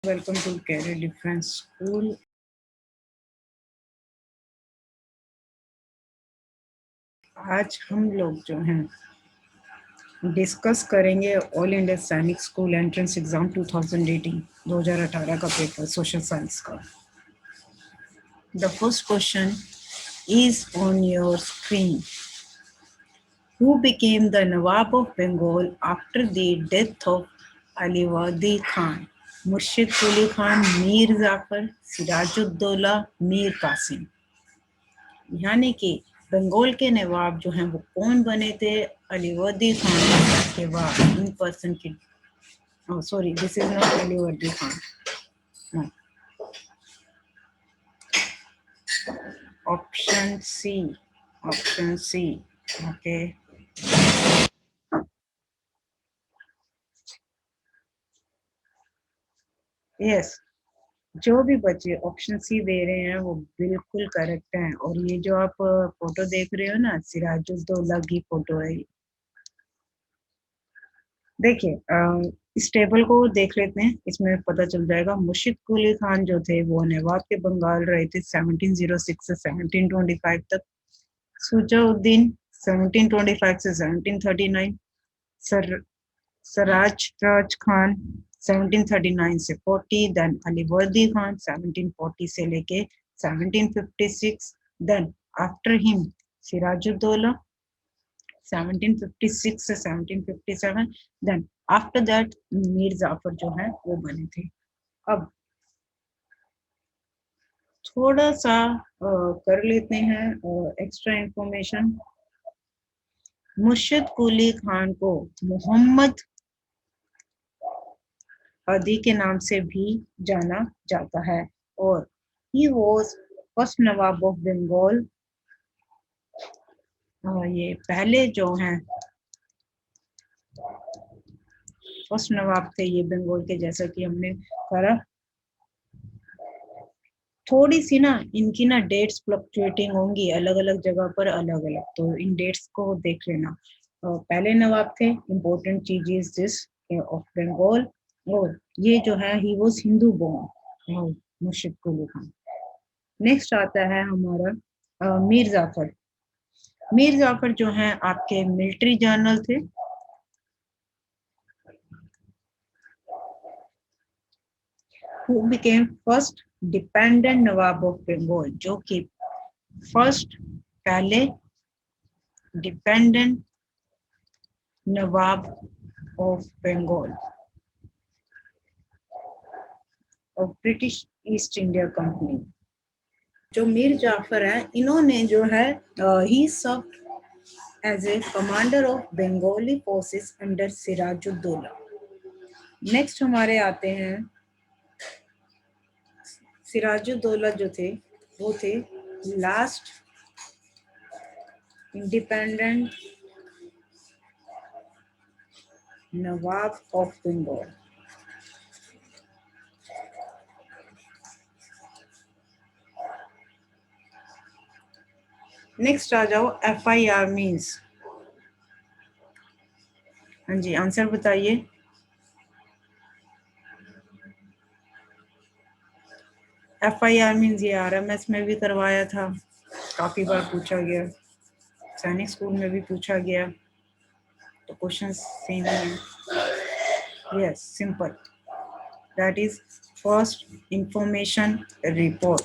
Welcome to career difference school. आज हम लोग जो हैं डिस्कस करेंगे all India Sainik school entrance exam 2018 का पेपर सोशल साइंस का। The first question is on your screen. Who became the Nawab of Bengal after the death of Aliwadi Khan? मुर्शिद कुली खान, मीर जाफर, सिराजुद्दौला, मीर कासिम। यानी कि बंगाल के नवाब जो हैं वो कौन बने थे? अलीवर्दी खान के बाद इन पर्सन की sorry this is not Alivardi Khan. Option C okay. Yes, जो भी बच्चे ऑप्शन सी दे रहे हैं वो बिल्कुल करेक्ट हैं। और ये जो आप फोटो देख रहे हो ना, सिराजुद्दौला की फोटो है। देखिए इस टेबल को देख लेते हैं, इसमें पता चल जाएगा। मुर्शिद कुली खान जो थे वो नवाब के बंगाल रहे थे 1706 से 1725 तक। सुजाउद्दीन 1725 से 1739। सर सराज राज खान 1739 से 40। देन अलीवर्दी खान 1740 से लेके 1756। देन आफ्टर हिम सिराजुद्दौला 1756 से 1757। Then after that Mir Jafar जो है वो बने थे। अब थोड़ा सा कर लेते हैं एक्स्ट्रा इंफॉर्मेशन। मुर्शिद कुली खान को मोहम्मद अदी के नाम से भी जाना जाता है और he was first nawab of Bengal. ये पहले जो हैं फर्स्ट नवाब थे ये बंगाल के, जैसा कि हमने करा। थोड़ी सी ना इनकी ना डेट्स फ्लक्चुएटिंग होंगी, अलग अलग जगह पर अलग अलग, तो इन डेट्स को देख लेना। पहले नवाब थे, इम्पोर्टेंट चीज इज दिस ऑफ बंगाल। और ये जो है ही वाज हिंदू बोर्न मुर्शिद कुली खान। नेक्स्ट आता है हमारा मीर जाफर। मीर जाफर जो हैं आपके मिलिट्री जनरल थे। who became first dependent nawab of Bengal, जो कि फर्स्ट पहले डिपेंडेंट नवाब ऑफ बंगाल और ब्रिटिश ईस्ट इंडिया कंपनी। जो मीर जाफर है इन्होंने जो है ही serve as a commander of Bengali forces under Sirajuddaulah. Next हमारे आते हैं सिराजुद्दौला जो थे वो थे last independent nawab of Bengal. Next आ जाओ FIR मीन्स। हाँ जी, आंसर बताइए। FIR मीन्स ये RMS में भी करवाया था, काफी बार पूछा गया, सैनिक स्कूल में भी पूछा गया, तो क्वेश्चन सेम ही है। Yes, simple, that is first information report.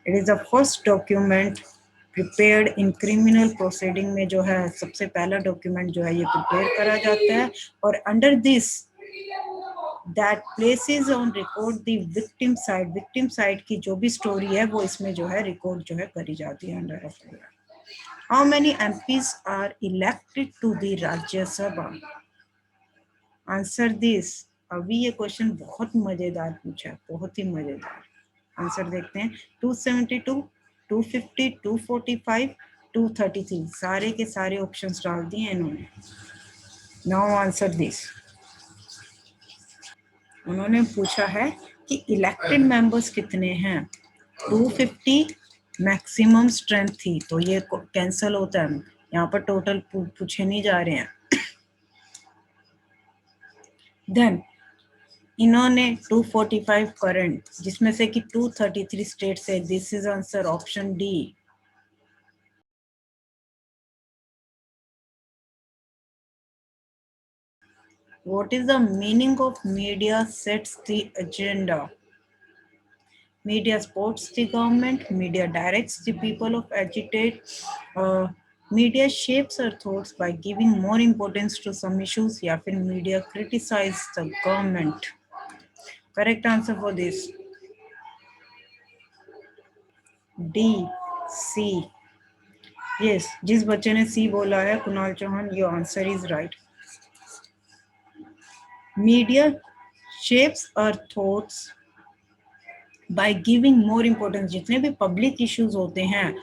It is the first document prepared in criminal proceeding में जो है सबसे पहला डॉक्यूमेंट जो है ये प्रिपेयर करा जाता है। और under this that places on record the victim side की जो भी स्टोरी है वो इसमें जो है रिकॉर्ड जो है करी जाती है under FIR। How many MPs are elected to the Rajya Sabha? Answer this. अभी ये क्वेश्चन बहुत मजेदार पूछा है, बहुत ही मजेदार। आंसर देखते हैं। 272, 250, 245, 233। सारे के सारे ऑप्शंस डाल दिए इन्होंने। Now answer this. उन्होंने पूछा है कि इलेक्टेड मेंबर्स कितने हैं। 250 मैक्सिमम स्ट्रेंथ थी, तो ये कैंसिल होता है, यहाँ पर टोटल पूछे नहीं जा रहे हैं। देन इन्होंने 245 करंट, जिसमें से कि 233 स्टेट्स है। This is answer option D. What is the meaning of media sets the agenda? Media supports the government, media directs the people of agitate, media shapes our thoughts by giving more importance to some issues, या फिर media criticize the government. Correct answer for this, D, C. Yes, जिस बच्चे ने C बोला है, Kunal Chauhan, your answer is right. Media shapes our thoughts by giving more importance. जितने भी public issues होते हैं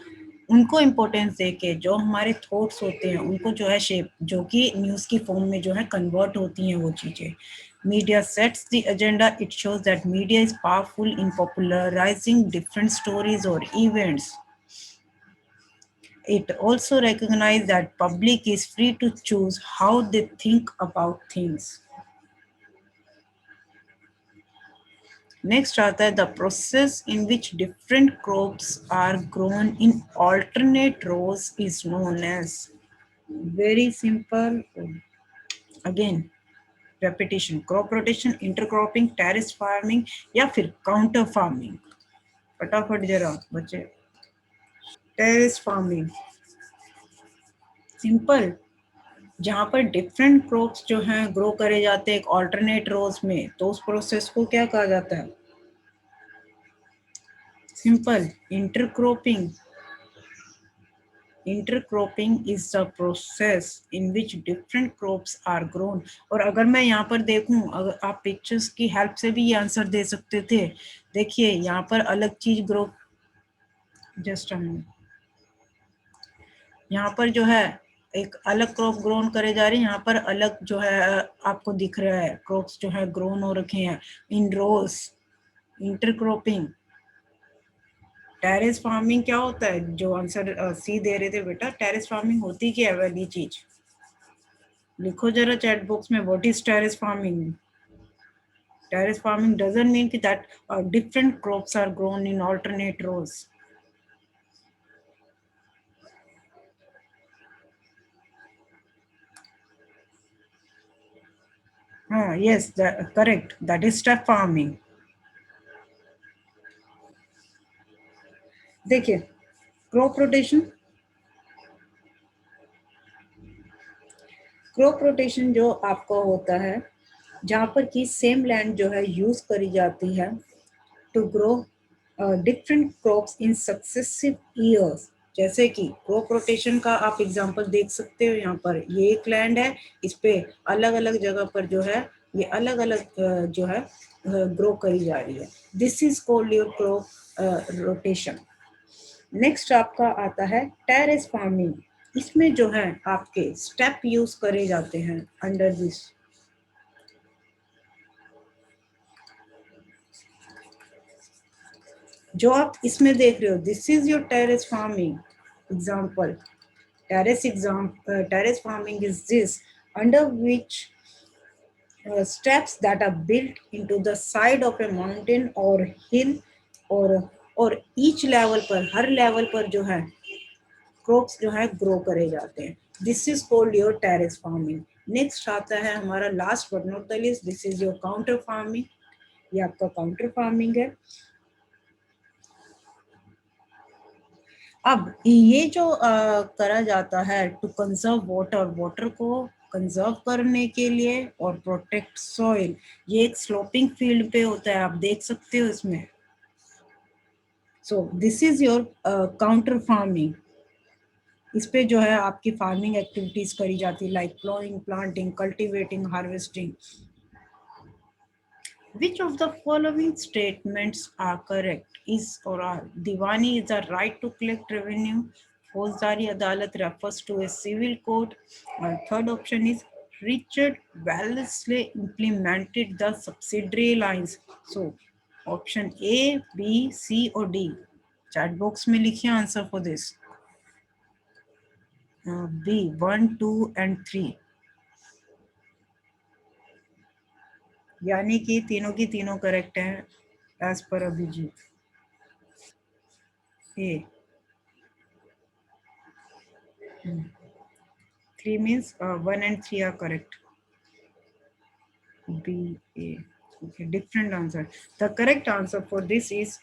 उनको इम्पोर्टेंस देके जो हमारे थॉट्स होते हैं उनको जो है शेप, जो कि न्यूज़ की फॉर्म में जो है कन्वर्ट होती हैं वो चीज़ें। Media sets the agenda. It shows that media is powerful in popularising different stories और events. It also recognizes that public is free to choose how they think about things. Next आता है the process in which different crops are grown in alternate rows is known as. Very simple, again repetition, crop rotation, intercropping, terrace farming या फिर counter farming. फटाफट जरा बच्चे. Terrace farming simple, जहाँ पर different crops जो हैं ग्रो करे जाते हैं एक ऑल्टरनेट रोज में, तो उस प्रोसेस को क्या कहा जाता है? Simple, intercropping. Intercropping is the process in which different crops are grown. और अगर मैं यहाँ पर देखूं, अगर आप पिक्चर्स की हेल्प से भी ये आंसर दे सकते थे. देखिए यहाँ पर अलग चीज ग्रो, जस्ट यहाँ पर जो है एक अलग क्रॉप ग्रोन करे जा रही है, यहाँ पर अलग जो है आपको दिख रहा है क्रॉप्स जो है ग्रोन हो रखे हैं इन रोज. इंटरक्रॉपिंग. टेरेस फार्मिंग क्या होता है? जो आंसर सी दे रहे थे बेटा, टेरेस फार्मिंग होती क्या है वाली चीज? लिखो जरा चैट बॉक्स में, what is terrace farming. Terrace farming doesn't mean that different crops are grown in alternate rows. Yes, correct. That is step farming. देखिए, क्रॉप रोटेशन. क्रॉप रोटेशन जो आपको होता है, जहाँ पर कि सेम लैंड जो है यूज करी जाती है to grow different crops in successive years. जैसे कि क्रॉप रोटेशन का आप एग्जांपल देख सकते हो, यहाँ पर ये एक लैंड है, इस पे अलग अलग जगह पर जो है ये अलग अलग जो है ग्रो करी जा रही है. This is called your crop rotation. Next आपका आता है टेरेस फार्मिंग. इसमें जो है आपके स्टेप यूज करे जाते हैं अंडर दिस. जो आप इसमें देख रहे हो, this is your terrace farming example. Terrace farming is this, under which steps that are built into the side of a mountain or hill, और each level पर, हर level पर जो है crops जो है grow करे जाते हैं. This is called your terrace farming. Next आता है हमारा last but not the least, this is your counter farming. ये आपका counter farming है. अब ये जो करा जाता है टू कंजर्व वाटर, वाटर को कंजर्व करने के लिए और प्रोटेक्ट सॉइल, ये एक स्लोपिंग फील्ड पे होता है, आप देख सकते हो इसमें. So this is your counter farming. इस पे जो है आपकी फार्मिंग एक्टिविटीज करी जाती है, like ploughing, planting, cultivating, harvesting. Which of the following statements are correct? Is or are Diwani is a right to collect revenue. Fauzdari Adalat refers to a civil court. Third option is Richard Wellesley implemented the subsidiary lines. So option A, B, C or D. Chat box में लिखिए answer for this. B, 1, 2 and 3. यानी कि तीनों की तीनों correct हैं as per Abhijit. A 3 means 1 and 3 are correct. B, A. Okay, different answer. The correct answer for this is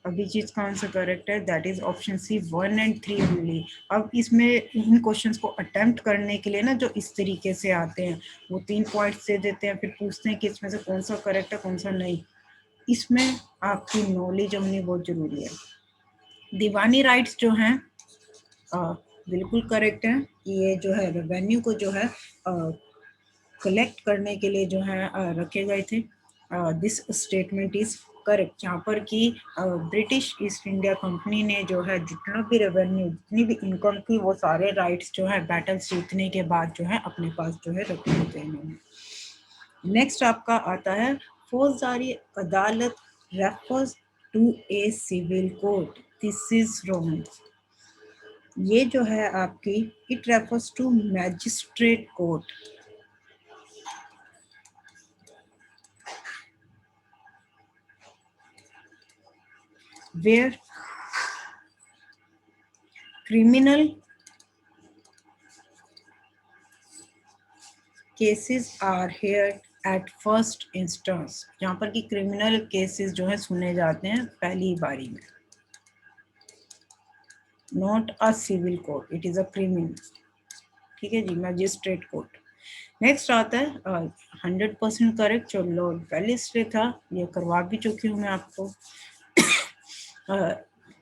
Abhijeet का answer correct है, that is option C 1 and 3 only. अब इसमें इन क्वेश्चंस को अटेम्प्ट करने के लिए ना जो इस तरीके से आते हैं, वो 3 पॉइंट्स दे देते हैं, फिर पूछते हैं कि इसमें से कौन सा करेक्ट है कौन सा नहीं। इसमें आपकी नॉलेज होनी बहुत जरूरी है। दीवानी राइट्स जो हैं बिल्कुल करेक्ट है। ये जो है रेवेन्यू को जो है कलेक्ट करने के लिए जो है रखे गए थे। दिस स्टेटमेंट इज करेक्ट, जहाँ पर कि ब्रिटिश ईस्ट इंडिया कंपनी ने जो है जितना भी रेवेन्यू जितनी भी इनकम की वो सारे राइट्स जो है बैटल जीतने के बाद जो है अपने पास जो है रखे होते हैं इन्होंने। नेक्स्ट आपका आता है फौजदारी अदालत refers to a civil court, this is wrong. ये जो है आपकी it refers to magistrate court, where criminal cases are heard at first instance, जहाँ पर कि क्रिमिनल केसेस जो है सुने जाते हैं पहली बारी में। Not a civil court, it is a criminal. ठीक है जी, मैजिस्ट्रेट कोर्ट। नेक्स्ट आता है 100% करेक्ट जो लॉर्ड वेलिस से था, ये करवा भी चुकी हूँ मैं आपको।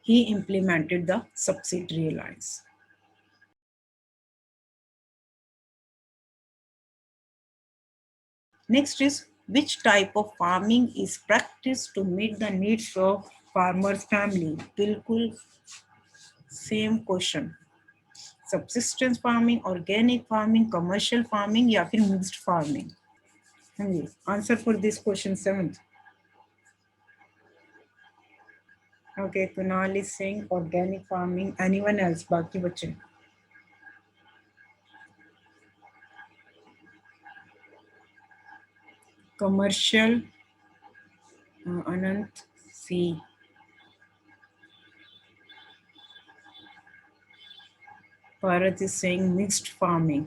He implemented the subsidiary alliance. Next is which type of farming is practiced to meet the needs of farmers family? बिल्कुल same question. Subsistence farming, organic farming, commercial farming या फिर मिक्स्ड फार्मिंग? हाँ जी, answer for this question 7th। Okay, Kunal is saying organic farming, anyone else? बाकी बच्चे commercial, Anant C, Bharat is saying mixed farming.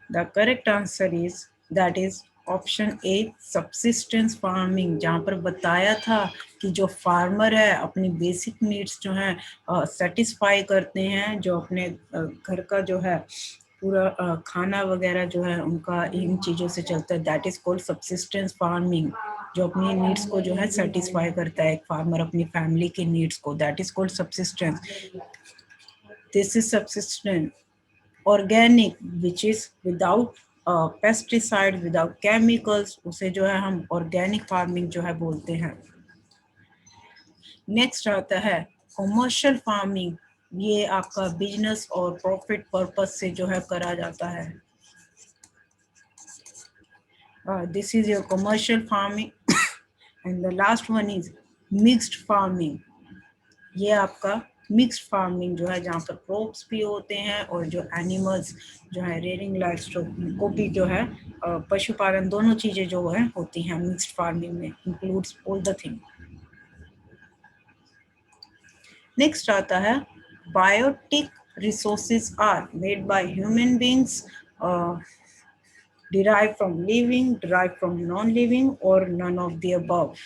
The correct answer is that is option A subsistence farming, जहाँ पर बताया था कि जो फार्मर है अपनी बेसिक नीड्स जो हैं सेटिस्फाई करते हैं, जो अपने घर का जो है पूरा खाना वगैरह जो है उनका इन चीज़ों से चलता है, that is called subsistence farming. जो अपनी नीड्स को जो है सेटिस्फाई करता है एक फार्मर अपनी फैमिली की नीड्स को, that is called subsistence. This is subsistence. Organic which is without pesticide, without chemicals, उसे जो है हम ऑर्गेनिक फार्मिंग जो है बोलते हैं। नेक्स्ट आता है कमर्शियल फार्मिंग, ये आपका बिजनेस और प्रॉफिट पर्पस से जो है करा जाता है। This is your commercial farming. And the last one is mixed farming, ये आपका मिक्स्ड फार्मिंग जो है जहाँ पर क्रॉप्स भी होते हैं और जो एनिमल्स जो है रेयरिंग लाइफ को भी जो है पशुपालन, दोनों चीज़ें जो है होती हैं मिक्स्ड फार्मिंग में, includes all the thing. Next आता है biotic resources are made by human beings, derived from living, derived from non-living, or none of the above?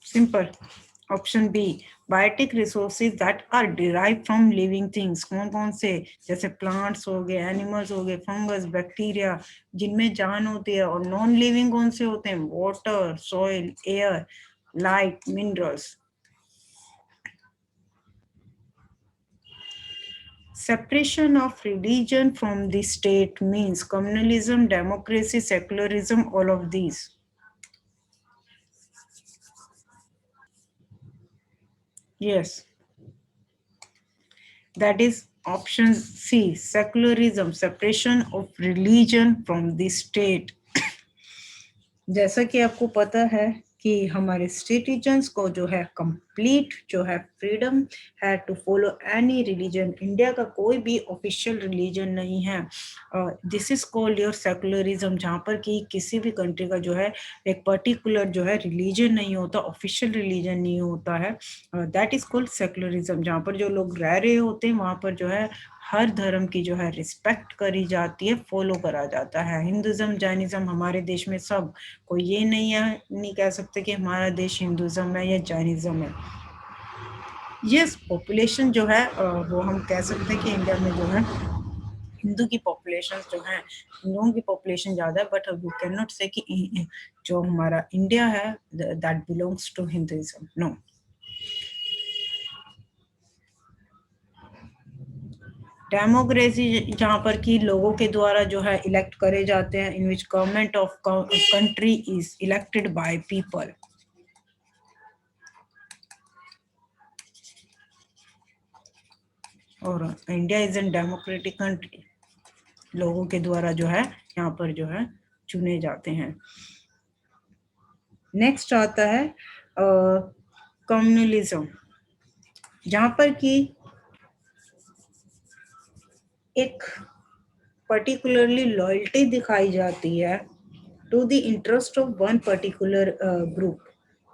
Simple. Option B, biotic resources that are derive from living things. कौन कौन से? जैसे plants हो गए, animals हो गए, fungus, bacteria, जिनमें जान होती है। और नॉन लिविंग कौन से होते हैं? Water, soil, air, light, minerals. Separation of religion from the state means communalism, democracy, secularism, all of these. Yes. That is option C, secularism, separation of religion from the state जैसा कि आपको पता है कि हमारे सिटीजन्स को जो है कंप्लीट जो है फ्रीडम है to follow any religion. India का कोई भी ऑफिशियल रिलीजन नहीं है। This is called your secularism, जहाँ पर कि किसी भी कंट्री का जो है एक पर्टिकुलर जो है रिलीजन नहीं होता, ऑफिशियल रिलीजन नहीं होता है। That is called secularism. जहाँ पर जो लोग रह रहे होते हैं वहाँ पर जो है हर धर्म की जो है रिस्पेक्ट करी जाती है, फॉलो करा जाता है। हिंदुज्म, जैनिज्म, हमारे देश में सब, कोई ये नहीं कह सकते कि हमारा देश हिंदुज्म है या जैनिज्म है। यस, पॉपुलेशन जो है वो हम कह सकते हैं कि इंडिया में जो है हिंदू की पॉपुलेशन जो है, हिंदुओं की पॉपुलेशन ज़्यादा है, बट वी कैन नॉट से कि जो हमारा इंडिया है that belongs to Hinduism, no. Democracy जहाँ पर कि लोगों के द्वारा जो है इलेक्ट करे जाते हैं, in which government of country is elected by people. और India is an democratic country, लोगों के द्वारा जो है यहाँ पर जो है चुने जाते हैं। नेक्स्ट आता है कम्युनलिज्म, जहाँ पर कि एक पर्टिकुलरली लॉयल्टी दिखाई जाती है to the interest of one particular group,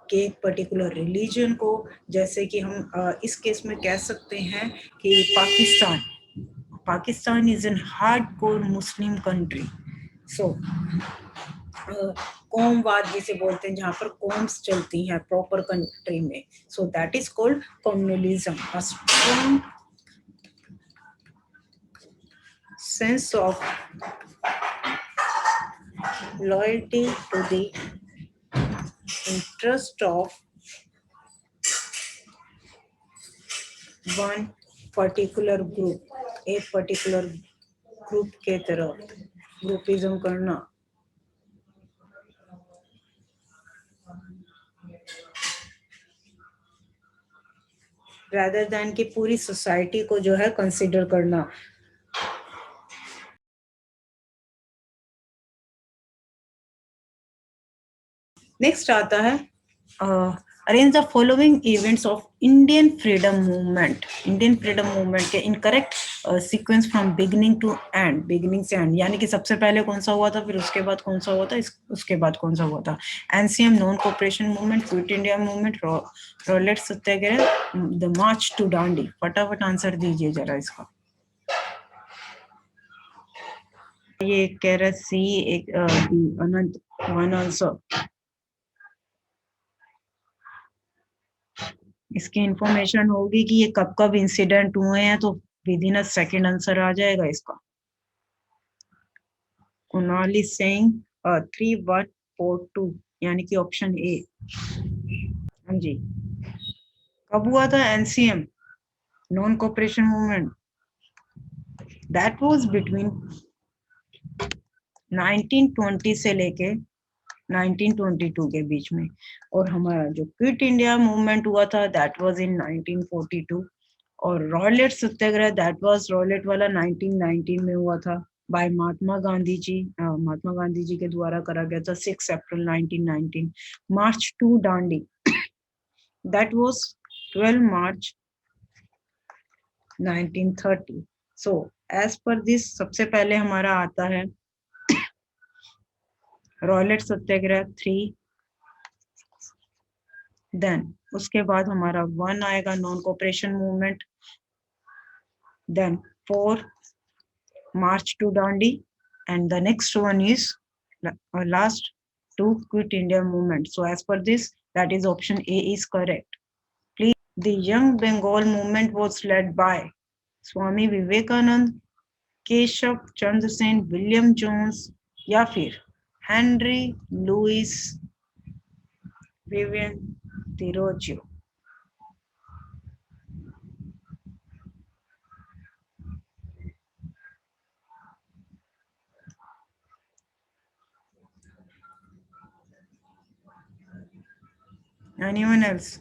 के एक पर्टिकुलर रिलीजन को। जैसे कि हम इस केस में कह सकते हैं कि Pakistan is an hardcore Muslim country. So कौमवाद जिसे बोलते हैं, जहाँ पर कौम्स चलती हैं प्रॉपर कंट्री में, so that is called communalism. A strong sense of loyalty to the interest of one particular group, एक पर्टिकुलर ग्रुप के तरफ ग्रुपिज्म करना। rather than कि पूरी सोसाइटी को जो है कंसिडर करना। नेक्स्ट आता है arrange the following events of Indian freedom movement. Indian freedom movement के incorrect sequence from beginning to end, beginning से एंड, यानी कि सबसे पहले कौन सा हुआ था, फिर उसके बाद कौन सा हुआ था, उसके बाद कौन सा हुआ था। NCM, non cooperation movement, quit India movement, Rowlatt Satyagraha, the March to Dandi. फटाफट आंसर दीजिए जरा इसका। ये कह रहा सी, एक अनंत वन आंसर। इसकी इंफॉर्मेशन होगी कि ये कब कब इंसिडेंट हुए हैं, तो within a second answer आ जाएगा इसका। कुणाल इज सेइंग 3142, यानी कि ऑप्शन ए। हाँ जी। कब हुआ था NCM, non cooperation movement? That was between 1920 से लेके 1922 के बीच में। और हमारा जो क्विट इंडिया मूवमेंट हुआ था दैट वाज इन 1942। और Rowlatt Satyagraha that was Rowlatt वाला 1919 में हुआ था बाय महात्मा गांधी जी। महात्मा गांधी जी के द्वारा करा गया था 6 अप्रैल 1919। March to Dandi that was 12 March 1930। So as per this सबसे पहले हमारा आता है रॉलेट सत्याग्रह 3, देन उसके बाद हमारा 1 आएगा non cooperation movement, then 4 March to Dandi, and the next one is last 2 quit India movement. So as per this, that is option A is correct. Please, the Young Bengal movement was led by Swami Vivekanand, Keshav Chandra Sen, William Jones या फिर Henry Louis Vivian Thiroggio। Anyone else?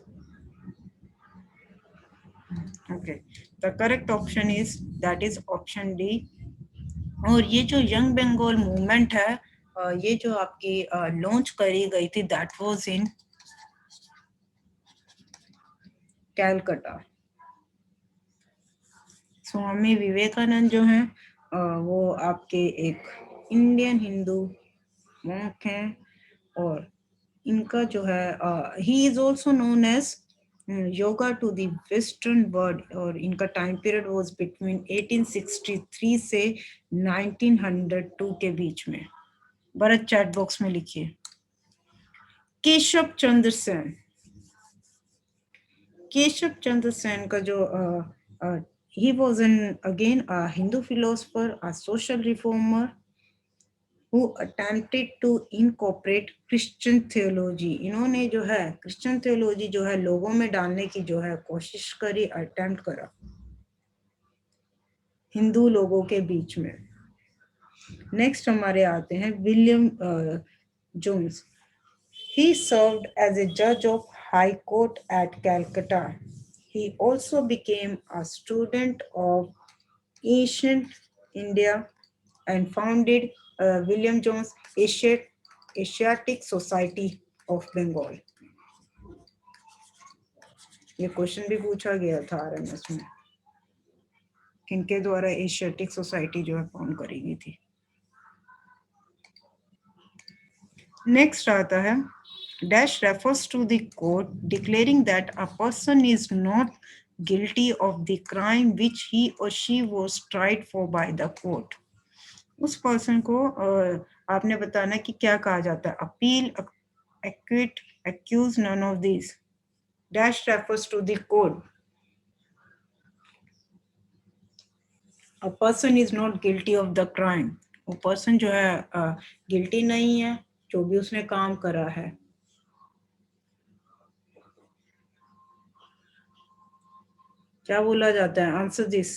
Okay, the correct option is that is option D। और ये जो young Bengal movement है ये जो आपकी launch करी गई थी that was in Calcutta. Swami Vivekananda जो हैं वो आपके एक इंडियन हिंदू monk हैं और इनका जो है he is also known as yoga to the western world और इनका टाइम पीरियड वाज बिटवीन 1863 से 1902 के बीच में। भरत चैट बॉक्स में लिखिए। केशव चंद्र सेन। केशव चंद्र सेन का जो he was again a Hindu philosopher, a social reformer who attempted to incorporate Christian theology। इन्होंने जो है क्रिश्चियन थियोलॉजी जो है लोगों में डालने की जो है कोशिश करी, अटेम्प्ट करा हिंदू लोगों के बीच में। नेक्स्ट हमारे आते हैं William Jones. He served as a judge of High Court at Calcutta. He also became a student of ancient India and founded William Jones Asiatic Society of Bengal। ये क्वेश्चन भी पूछा गया था आरएमएस में, किनके द्वारा एशियाटिक सोसाइटी जो है फाउंड करी गई थी। नेक्स्ट आता है dash refers to the court declaring that a person is not guilty of the crime which he or she was tried for by the court। उस पर्सन को आपने बताना कि क्या कहा जाता है, appeal, acquit, accuse, none of these। dash refers to the court। a person is not guilty of the crime। वो पर्सन जो है गिल्टी नहीं है जो भी उसने काम करा है। क्या बोला जाता है, आंसर दिस।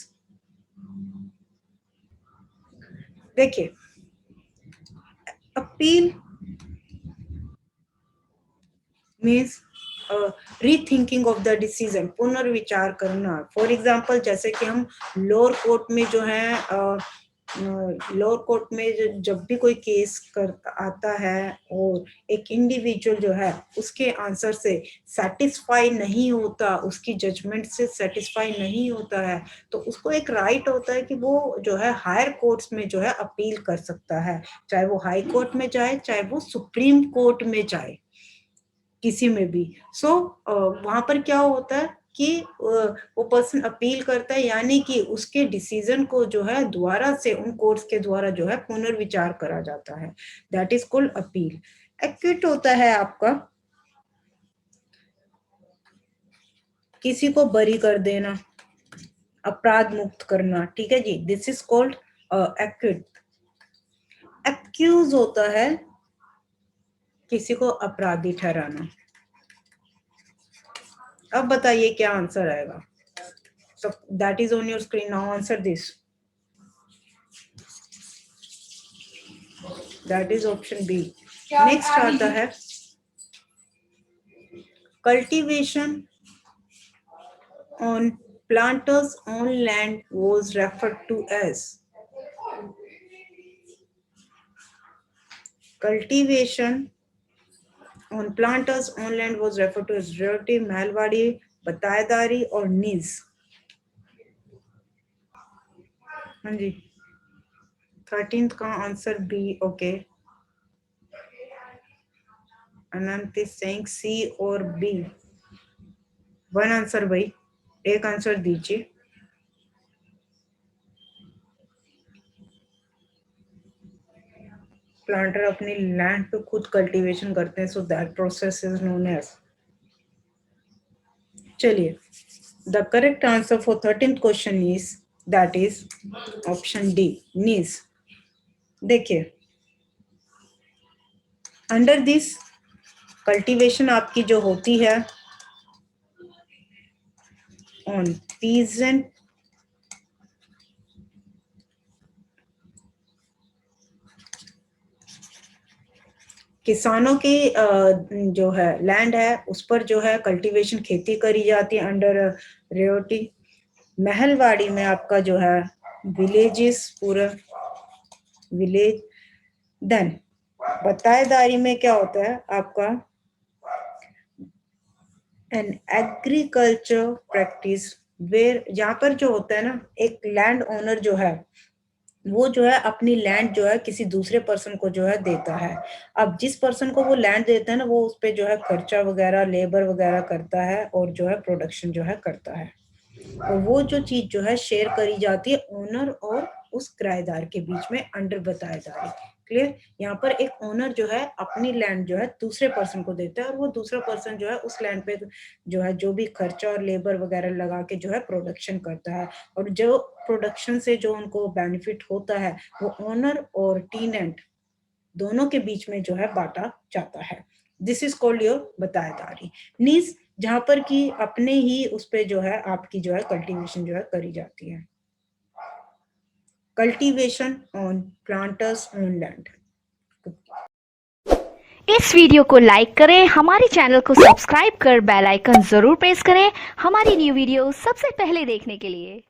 देखिए appeal means rethinking of the decision, पुनर्विचार करना। फॉर एग्जाम्पल जैसे कि हम लोअर कोर्ट में जो है लोअर कोर्ट में जब भी कोई केस कर आता है और एक इंडिविजुअल जो है उसके आंसर से सेटिस्फाई नहीं होता, उसकी जजमेंट से सेटिस्फाई नहीं होता है, तो उसको एक राइट होता है कि वो जो है हायर कोर्ट्स में जो है अपील कर सकता है, चाहे वो हाई कोर्ट में जाए चाहे वो सुप्रीम कोर्ट में जाए, किसी में भी। सो वहां पर क्या होता है कि वो पर्सन अपील करता है, यानी कि उसके डिसीजन को जो है दोबारा से उन कोर्ट्स के द्वारा जो है पुनर्विचार करा जाता है। That is called appeal. Equity होता है आपका किसी को बरी कर देना, अपराध मुक्त करना, ठीक है जी, this is called acquit. Accuse होता है किसी को अपराधी ठहराना। अब बताइए क्या आंसर आएगा। So that is on your screen now, answer this। That is option B। Next आता है cultivation on planters on land was referred to as। cultivation on planters on land was referred to as roti, Mahalwari, बताएदारी और नीज। हाँ जी 13th का answer B. Okay Anant is saying C और B. One answer भाई, एक answer दीजिए। प्लांटर अपनी land पे खुद कल्टीवेशन करते हैं, so that process is known as. चलिए the correct answer for 13th question is that is option D, नीज। देखिए अंडर दिस कल्टीवेशन आपकी जो होती है ऑन पीजेंट किसानों की जो है लैंड है उस पर जो है कल्टीवेशन खेती करी जाती है अंडर रियोटी। महलवाड़ी में आपका जो है विलेजेस, पूरा विलेज। देन बताएदारी में क्या होता है आपका, एन एग्रीकल्चर प्रैक्टिस वेयर, यहाँ पर जो होता है ना, एक लैंड ओनर जो है वो जो है अपनी लैंड जो है किसी दूसरे पर्सन को जो है देता है। अब जिस पर्सन को वो लैंड देता है ना, वो उस पे जो है खर्चा वगैरह, लेबर वगैरह करता है और जो है प्रोडक्शन जो है करता है। और वो जो चीज जो है शेयर करी जाती है ओनर और उस किराएदार के बीच में अंडर बताएदारी। क्लियर? यहाँ पर एक ओनर जो है अपनी लैंड जो है दूसरे पर्सन को देता है और वो दूसरा पर्सन जो है उस लैंड पे जो है जो भी खर्चा और लेबर वगैरह लगा के जो है प्रोडक्शन करता है, और जो प्रोडक्शन से जो उनको बेनिफिट होता है वो ओनर और टीनेंट दोनों के बीच में जो है बांटा जाता है। दिस इज कॉल्ड योर बताएदारी। मीन्स जहां पर कि अपने ही उस पे जो है आपकी जो है कल्टीवेशन जो है करी जाती है। Cultivation on planters own land. इस वीडियो को लाइक करें, हमारे चैनल को सब्सक्राइब कर बेल आइकन जरूर प्रेस करें हमारी न्यू वीडियो सबसे पहले देखने के लिए।